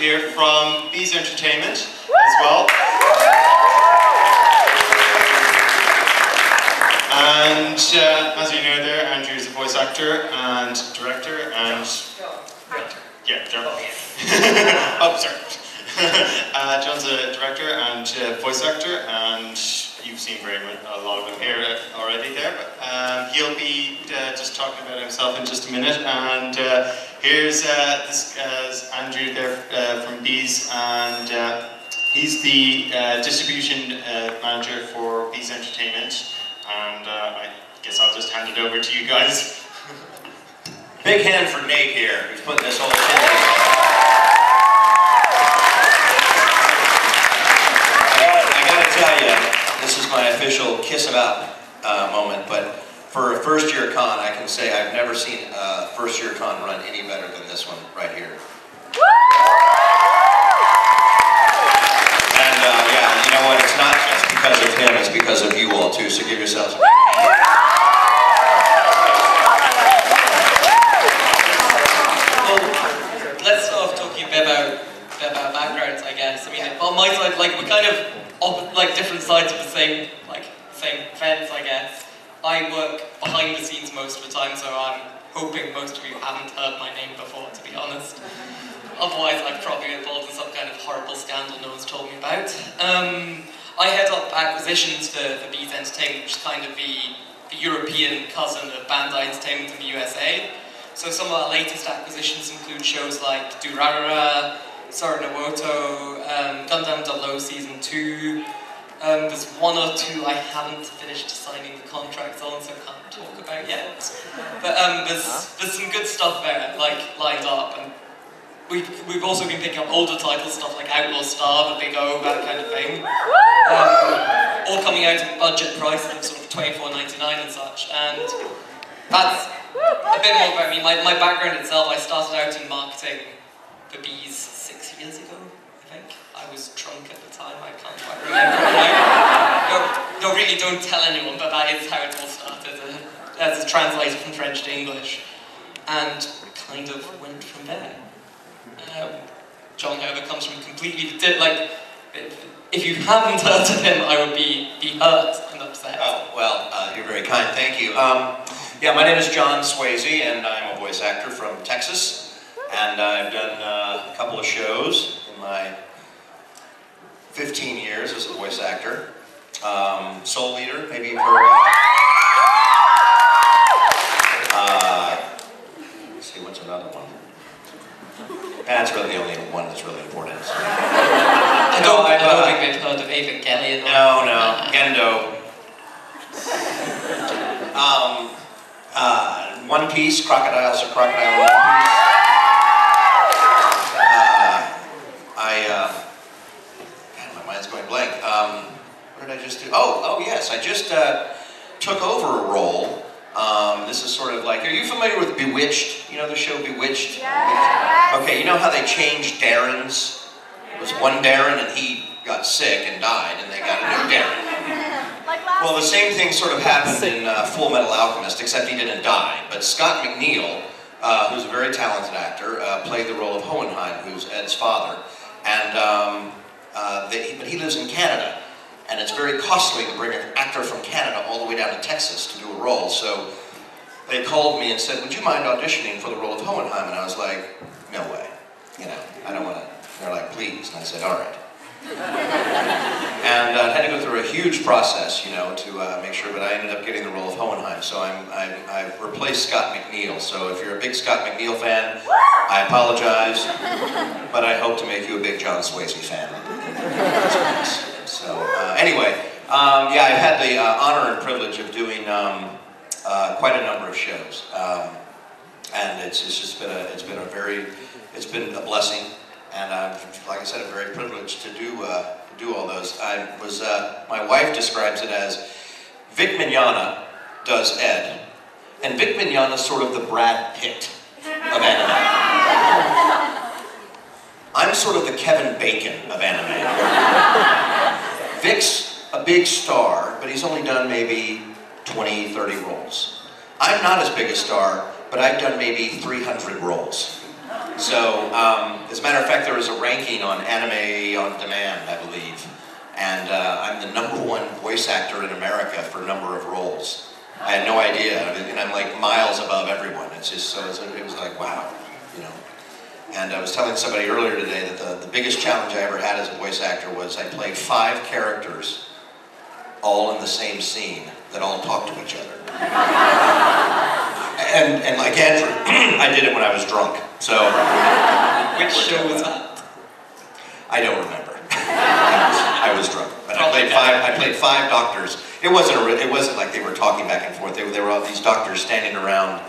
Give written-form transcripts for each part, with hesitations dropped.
here from BEEZ Entertainment as well. And as you know there, Andrew is a voice actor and director and... Yeah, oh, sorry. John's a director and voice actor, and you've seen a lot of him here already there. But he'll be just talking about himself in just a minute. And here's this Andrew there from BEEZ, and he's the distribution manager for BEEZ Entertainment. And I guess I'll just hand it over to you guys. Big hand for Nate here, who's putting this whole thing together. I gotta tell you, this is my official kiss him out moment, but for a first-year con, I can say I've never seen a first-year con run any better than this one right here. And yeah, you know what, it's not just because of him, it's because of you all too, so give yourselves a big hand. Let's start off talking a bit about backgrounds, I guess. I mean, on my side, like, we're kind of different sides of the same fence, I guess. I work behind the scenes most of the time, so I'm hoping most of you haven't heard my name before, to be honest. Otherwise, I'm probably involved in some kind of horrible scandal no one's told me about. I head up acquisitions for BEEZ Entertainment, which is kind of the European cousin of Bandai Entertainment in the USA. So some of our latest acquisitions include shows like Durarara, Certain Abridged Gundam 00 Season 2. There's one or two I haven't finished signing the contracts on, so can't talk about yet. But there's some good stuff there, like lined up, and we've also been picking up older titles, stuff like Outlaw Star, The Big O, that kind of thing. All coming out at budget prices of sort of $24.99 and such, and that's a bit more about me. My background itself, I started out in marketing for BEEZ 6 years ago, I think. I was drunk at the time, I can't quite remember. Don't tell anyone, but that is how it all started, as a translator from French to English. And kind of went from there. John, however, comes from completely if you haven't heard of him, I would be hurt and upset. Oh, well, you're very kind, thank you. Yeah, my name is John Swasey, and I'm a voice actor from Texas. And I've done a couple of shows in my 15 years as a voice actor. Soul Leader, maybe you've heard of. Let's see, what's another one? That's really the only one that's really important. I don't think they've heard of Evangelion. No, Gendo. One Piece, Crocodiles or Crocodile One Piece. God, my mind's going blank. What did I just do? Oh yes, I just took over a role. This is sort of like, are you familiar with Bewitched? You know the show Bewitched? Yes. Okay, you know how they changed Darrens? It was one Darren and he got sick and died and they got a new Darren. Well, the same thing sort of happened in Full Metal Alchemist, except he didn't die. But Scott McNeil, who's a very talented actor, played the role of Hohenheim, who's Ed's father. And but he lives in Canada. And it's very costly to bring an actor from Canada all the way down to Texas to do a role. So they called me and said, would you mind auditioning for the role of Hohenheim? And I was like, no way. You know, I don't want to. They're like, please. And I said, all right. And I had to go through a huge process, you know, to make sure, but I ended up getting the role of Hohenheim. So I've replaced Scott McNeil. So if you're a big Scott McNeil fan, I apologize, but I hope to make you a big John Swasey fan. So anyway, yeah, I've had the honor and privilege of doing quite a number of shows, and it's been a blessing. And like I said, I'm very privileged to do all those. My wife describes it as Vic Mignogna does Ed, and Vic Mignogna's sort of the Brad Pitt of anime. I'm sort of the Kevin Bacon of anime. Vic's a big star, but he's only done maybe 20, 30 roles. I'm not as big a star, but I've done maybe 300 roles. So, as a matter of fact, there was a ranking on Anime on Demand, I believe, and I'm the #1 voice actor in America for number of roles. I had no idea, and I'm like miles above everyone. It's just so it was like wow, you know. And I was telling somebody earlier today that the biggest challenge I ever had as a voice actor was I played 5 characters, all in the same scene that all talk to each other. And like Andrew, I did it when I was drunk. So, which show was that? I don't remember. I was drunk, but I played 5 doctors. It wasn't like they were talking back and forth. They were all these doctors standing around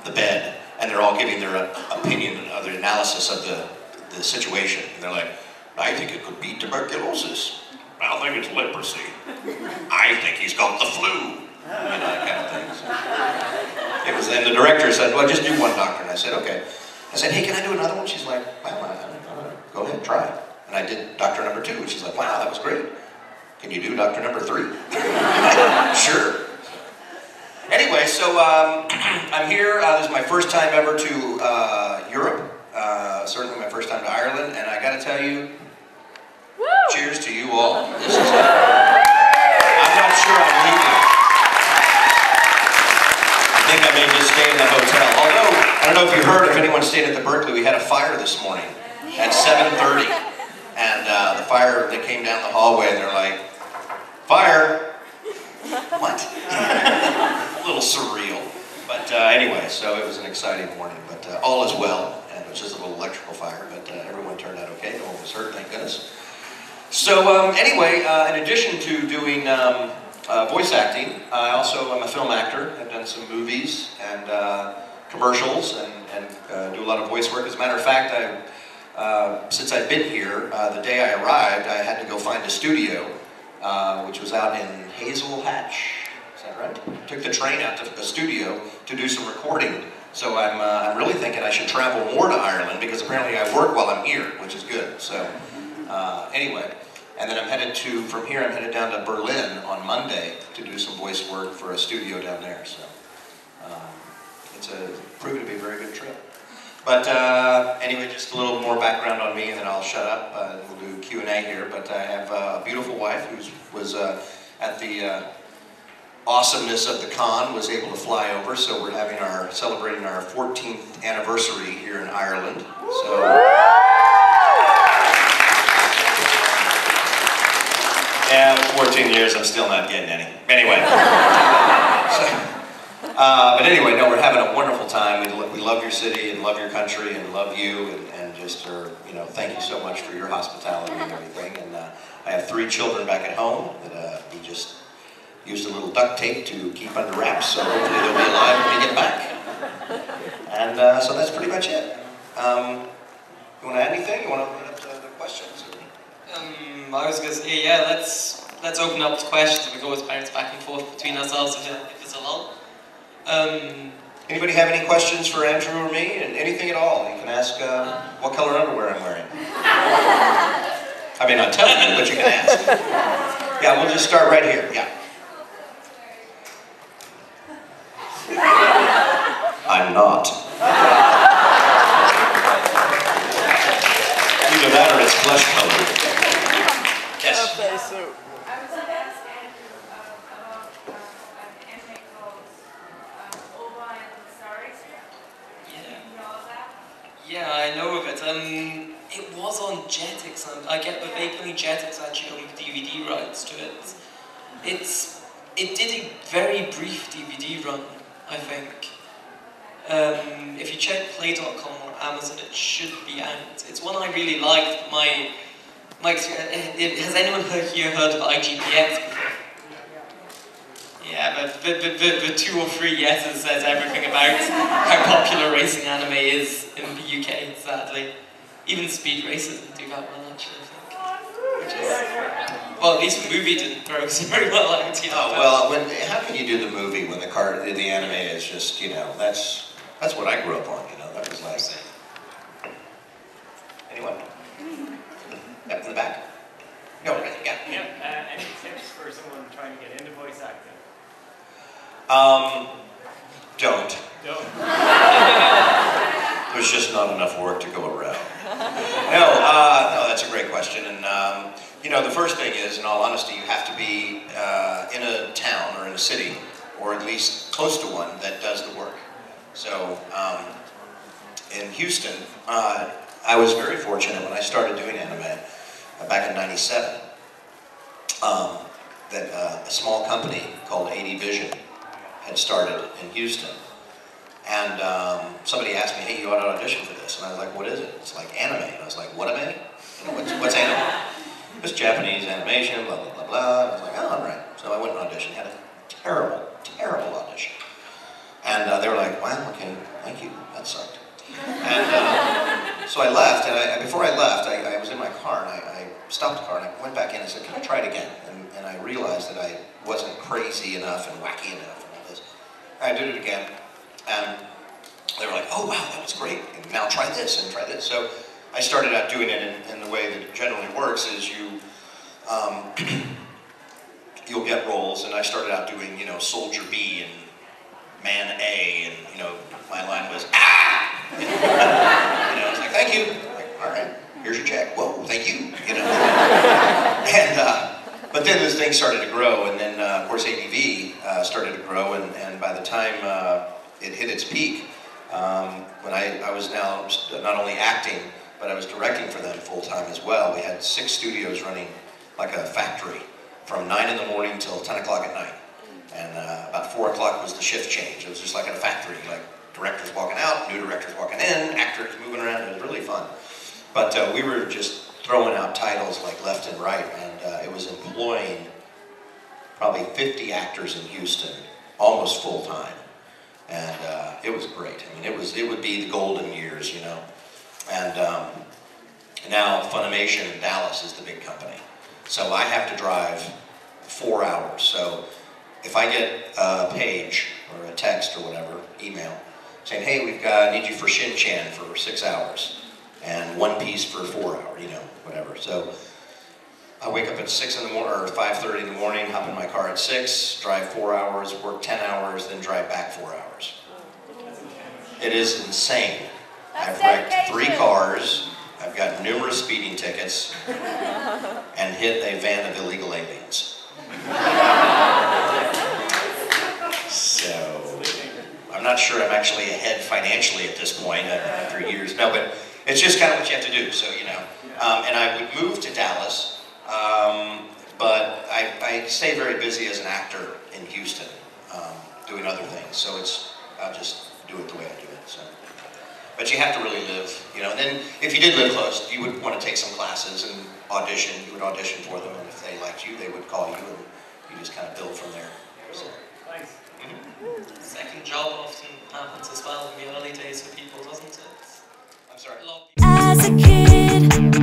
the bed, and they're all giving their opinion or their analysis of the situation. And they're like, I think it could be tuberculosis. I think it's leprosy. I think he's got the flu. You know, that kind of thing. So it was, and the director said, well, just do 1 doctor. And I said, okay. I said, hey, can I do another one? She's like, well, go ahead, try it. And I did doctor number 2, and she's like, wow, that was great. Can you do doctor number 3? Sure. Anyway, so I'm here. This is my first time ever to Europe. Certainly my first time to Ireland, and I got to tell you, cheers to you all. I'm not sure I'm leaving. I think I may just stay in the hotel. Although, I don't know if you heard, if anyone stayed at the Berkeley, we had a fire this morning at 7:30. And the fire, they came down the hallway and they're like, fire! What? A little surreal. But anyway, so it was an exciting morning. But all is well. And it was just a little electrical fire, but everyone turned out okay. No one was hurt, thank goodness. So anyway, in addition to doing voice acting, I also am a film actor. I've done some movies and commercials and do a lot of voice work. As a matter of fact, since I've been here, the day I arrived, I had to go find a studio, which was out in Hazel Hatch. Is that right? Took the train out to a studio to do some recording. So I'm really thinking I should travel more to Ireland because apparently I work while I'm here, which is good. So anyway, and then from here I'm headed down to Berlin on Monday to do some voice work for a studio down there. So it's proved to be a very good trip. But anyway, just a little more background on me, and then I'll shut up. We'll do Q&A here. But I have a beautiful wife who was at the awesomeness of the con, was able to fly over. So we're celebrating our 14th anniversary here in Ireland. So yeah, 14 years, I'm still not getting any. Anyway. But anyway, no, we're having a wonderful time. We love your city and love your country and love you and just, you know, thank you so much for your hospitality and everything. And I have 3 children back at home that we just used a little duct tape to keep under wraps, so hopefully they'll be alive when we get back. And so that's pretty much it. You want to add anything? You want to open up to the questions? I was going to say, yeah, let's open up to questions and we go bounce back and forth between ourselves if it's allowed. Anybody have any questions for Andrew or me? And anything at all? You can ask what color underwear I'm wearing. I mean, not tell you, but you can ask. Yeah, we'll just start right here. Yeah. I'm not. Either that or it's flesh colored. Yes. Okay, so. Yeah, I know of it. It was on Jetix. I get the vaguely Jetix actually owned DVD rights to it. It did a very brief DVD run, I think. If you check play.com or Amazon, it should be out. It's one I really liked. Has anyone here heard of IGPX before? Yeah, but the 2 or 3 yeses says everything about how popular racing anime is in the UK, sadly. Even Speed Racer didn't do that well, actually, I think. Which is, well, at least the movie didn't throw so very well out, you know. Oh, well, how can you do the movie when the anime is just, you know, that's what I grew up on, you know, that was like... Anyone? Up in the back? No, yeah. Any tips for someone trying to get into voice acting? Don't. There's just not enough work to go around. No, that's a great question. And you know, the first thing is, in all honesty, you have to be in a town or in a city, or at least close to one, that does the work. So in Houston, I was very fortunate when I started doing anime back in '97. That a small company called 80 Vision had started in Houston. And somebody asked me, hey, you ought to audition for this. And I was like, what is it? It's like anime. And I was like, what anime? You know, what's anime? It's Japanese animation, blah, blah, blah, blah. And I was like, oh, all right. So I went and auditioned. Had a terrible, terrible audition. And they were like, wow, okay, thank you. That sucked. And so I left. And before I left, I was in my car. And I stopped the car. And I went back in and said, can I try it again? And I realized that I wasn't crazy enough and wacky enough and all this. I did it again. And they were like, oh wow, that was great, and now try this and try this. So I started out doing it in the way that it generally works is you'll get roles, and I started out doing, you know, Soldier B and Man A, and, you know, my line was, ah! You know, it's like, thank you. I'm like, all right, here's your check. Whoa, thank you, you know. And, but then this thing started to grow, and then, of course, ADV started to grow, and by the time it hit its peak, when I was now not only acting, but I was directing for them full-time as well. We had 6 studios running like a factory from 9 in the morning till 10 o'clock at night. And about 4 o'clock was the shift change. It was just like in a factory, like directors walking out, new directors walking in, actors moving around. It was really fun. But we were just throwing out titles like left and right, and it was employing probably 50 actors in Houston, almost full-time. And it was great. I mean, it would be the golden years, you know. And now Funimation in Dallas is the big company. So I have to drive 4 hours. So if I get a page or a text or whatever, email, saying, hey, need you for Shin-Chan for 6 hours and One Piece for 4 hours, you know, whatever. So I wake up at 6 in the morning or 5:30 in the morning, hop in my car at 6, drive 4 hours, work 10 hours, then drive back 4 hours. It is insane. I've wrecked 3 cars, I've got numerous speeding tickets, and hit a van of illegal aliens. So, I'm not sure I'm actually ahead financially at this point after years. No, but it's just kind of what you have to do, so you know. And I would move to Dallas, but I stay very busy as an actor in Houston, doing other things. So I'll just do it the way I do it. So, but you have to really live, you know. And then if you did live close, you would want to take some classes and audition. You would audition for them, and if they liked you, they would call you, and you just kind of build from there. So. Thanks. Second job often happens as well in the early days for people, doesn't it? I'm sorry. As a kid